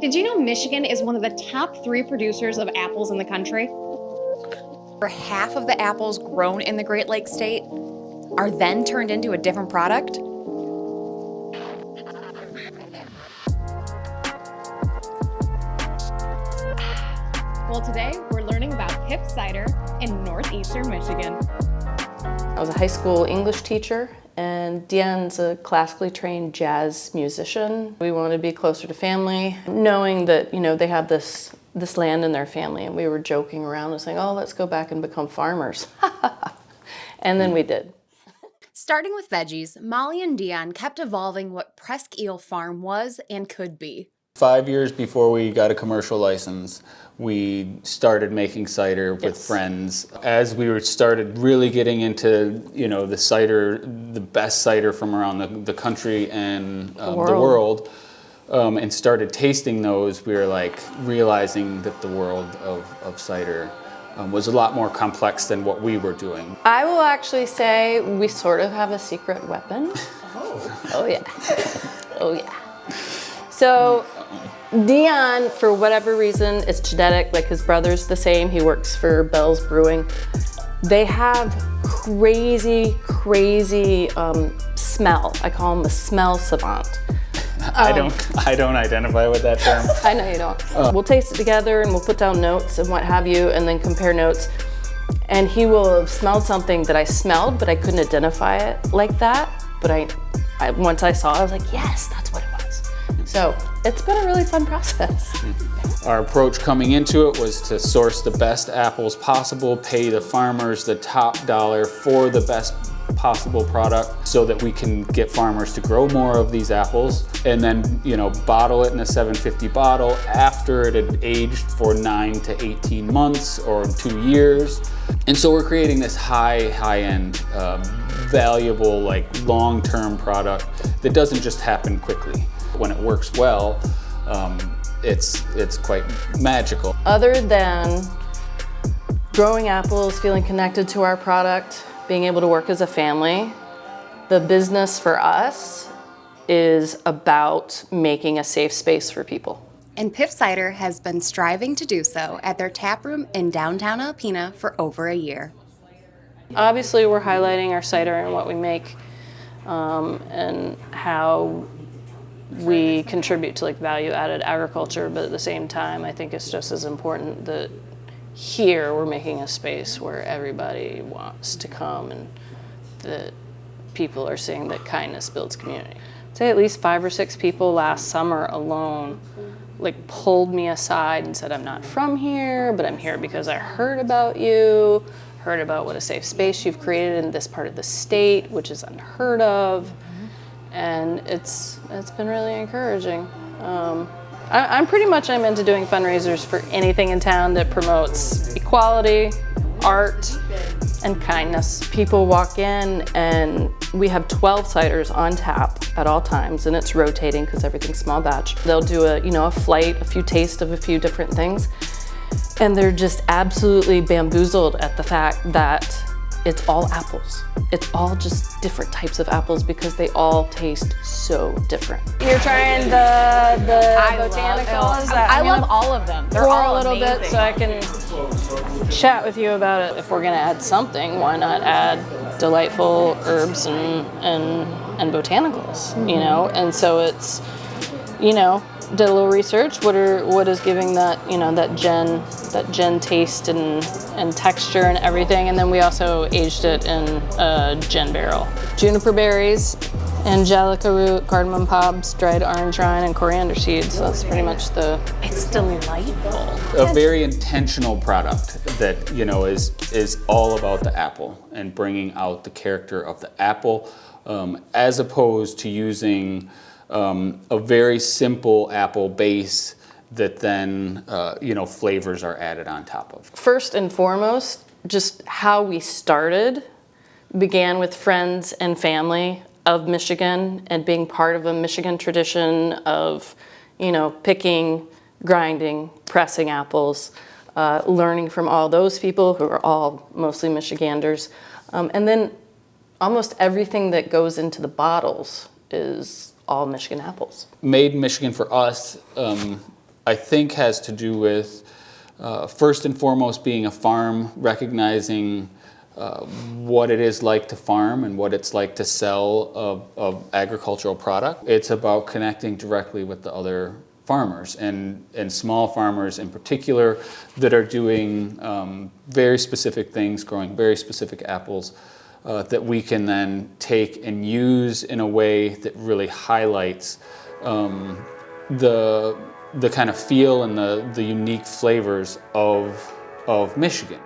Did you know Michigan is one of the top 3 producers of apples in the country? Where half of the apples grown in the Great Lakes state are then turned into a different product? Well, today we're learning about PIFCider in northeastern Michigan. I was a high school English teacher, and Dion's a classically trained jazz musician. We wanted to be closer to family, knowing that, they have this land in their family, and we were joking around and saying, oh, let's go back and become farmers. And then we did. Starting with veggies, Molly and Dion kept evolving what Presque Isle Farm was and could be. 5 years before we got a commercial license, we started making cider with friends. As we started really getting into, the cider, the best cider from around the country and the world, and started tasting those, we were realizing that the world of cider was a lot more complex than what we were doing. I will actually say we sort of have a secret weapon. Oh yeah. Oh yeah. So Dion, for whatever reason, it's genetic, like his brother's the same, he works for Bell's Brewing. They have crazy smell. I call him the smell savant. I don't identify with that term. I know you don't. We'll taste it together and we'll put down notes and what have you, and then compare notes. And he will have smelled something that I smelled, but I couldn't identify it like that. But I once I saw it, I was like, yes, that's what it was. So it's been a really fun process. Our approach coming into it was to source the best apples possible, pay the farmers the top dollar for the best possible product so that we can get farmers to grow more of these apples, and then bottle it in a 750 bottle after it had aged for 9 to 18 months or 2 years. And so we're creating this high-end, valuable, long-term product that doesn't just happen quickly. When it works well, it's quite magical. Other than growing apples, feeling connected to our product, being able to work as a family, the business for us is about making a safe space for people. And PIFCider has been striving to do so at their taproom in downtown Alpena for over a year. Obviously, we're highlighting our cider and what we make, and how we contribute to value-added agriculture, but at the same time, I think it's just as important that here we're making a space where everybody wants to come and that people are seeing that kindness builds community. I'd say at least 5 or 6 people last summer alone pulled me aside and said, I'm not from here, but I'm here because I heard about you, heard about what a safe space you've created in this part of the state, which is unheard of. And it's been really encouraging. I'm into doing fundraisers for anything in town that promotes equality, art, and kindness. People walk in and we have 12 ciders on tap at all times, and it's rotating because everything's small batch. They'll do a flight, a few tastes of a few different things, and they're just absolutely bamboozled at the fact that it's all apples. It's all just different types of apples because they all taste so different. You're trying the botanicals. I love all of them. They're pour all a little amazing. bit so I can chat with you about it. If we're gonna add something, why not add delightful herbs and botanicals, And so it's, did a little research. What is giving that, that gen taste and texture and everything, and then we also aged it in a gen barrel. Juniper berries, angelica root, cardamom pods, dried orange rind, and coriander seeds. So that's pretty much It's delightful. A very intentional product that is all about the apple and bringing out the character of the apple, as opposed to using a very simple apple base that then flavors are added on top of. First and foremost, just how we started began with friends and family of Michigan and being part of a Michigan tradition of, picking, grinding, pressing apples, learning from all those people who are all mostly Michiganders. And then almost everything that goes into the bottles is all Michigan apples. Made in Michigan for us I think has to do with, first and foremost, being a farm, recognizing what it is like to farm and what it's like to sell of agricultural product. It's about connecting directly with the other farmers and small farmers in particular that are doing very specific things, growing very specific apples that we can then take and use in a way that really highlights the kind of feel and the unique flavors of Michigan.